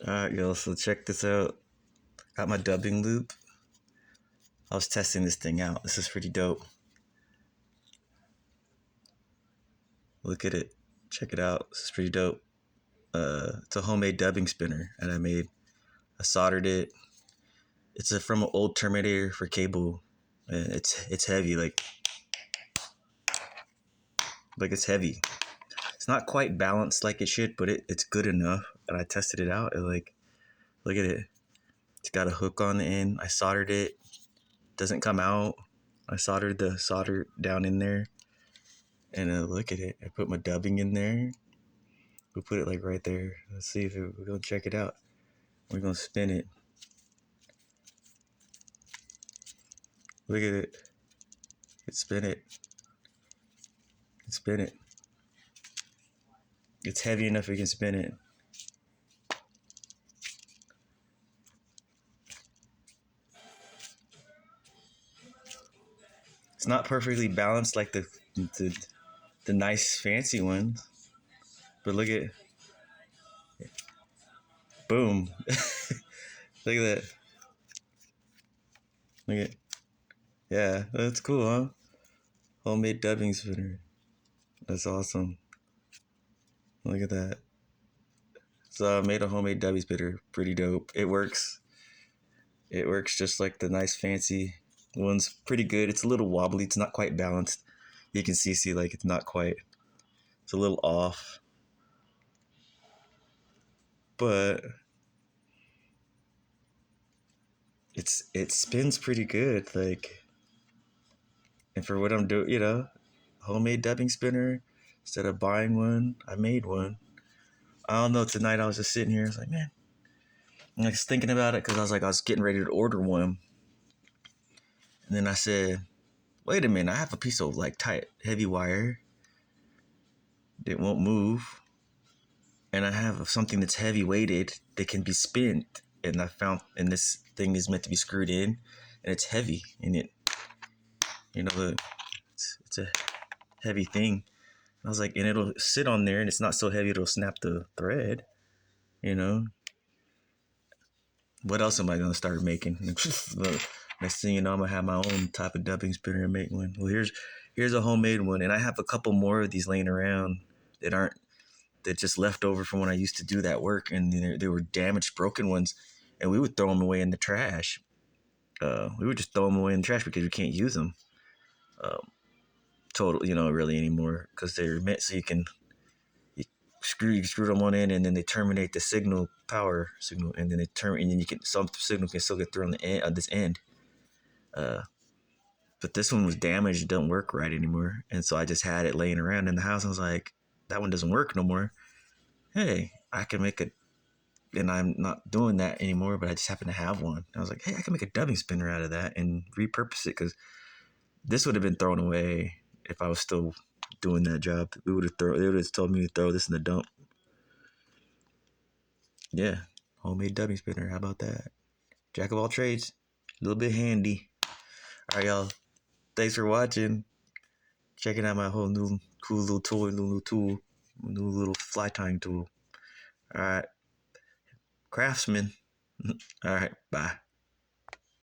Alright, yo, so check this out. Got my dubbing loop. I was testing this thing out. This is pretty dope. Look at it. Check it out. This is pretty dope. It's a homemade dubbing spinner that I made. I soldered it. It's from an old Terminator for cable. And it's heavy, like it's heavy. It's not quite balanced like it should, but it's good enough. And I tested it out. And look at it. It's got a hook on the end. I soldered it. Doesn't come out. I soldered the solder down in there. And look at it. I put my dubbing in there. We'll put it like right there. Let's see if we're gonna check it out. We're gonna spin it. Look at it. Spin it. Spin it. It's heavy enough we can spin it. It's not perfectly balanced like the nice fancy ones, but look at, boom. Look at that. Look at, yeah, that's cool, huh? Homemade dubbing spinner. That's awesome. Look at that. So I made a homemade dubbing spinner. Pretty dope. It works. It works just like the nice fancy one's pretty good. It's a little wobbly. It's not quite balanced. You can see like it's not quite. It's a little off. But it spins pretty good, like, and for what I'm doing, homemade dubbing spinner. Instead of buying one, I made one. I don't know, tonight I was just sitting here, I was like, man, I was thinking about it because I was getting ready to order one. And then I said, wait a minute, I have a piece of like tight, heavy wire that won't move. And I have something that's heavy weighted that can be spent. And I found, and this thing is meant to be screwed in, and it's heavy. And it's a heavy thing. I was like, and it'll sit on there, and it's not so heavy it'll snap the thread. What else am I gonna start making? Next thing you know, I'm gonna have my own type of dubbing spinner and make one. Well, here's a homemade one, and I have a couple more of these laying around that just left over from when I used to do that work, and they were damaged, broken ones, and we would throw them away in the trash. We would just throw them away in the trash because we can't use them. Really anymore, because they're meant so you screw them on in, and then they terminate the power signal, and then and then some signal can still get through on the end of this end. But this one was damaged, it doesn't work right anymore, and so I just had it laying around in the house. I was like, that one doesn't work no more. Hey, I can make it, and I'm not doing that anymore, but I just happen to have one. I was like, hey, I can make a dubbing spinner out of that and repurpose it, because this would have been thrown away if I was still doing that job. They would have told me to throw this in the dump. Yeah, homemade dubbing spinner. How about that? Jack of all trades, a little bit handy. All right, y'all. Thanks for watching. Checking out my whole new cool little toy, new little fly tying tool. All right, craftsman. All right, bye.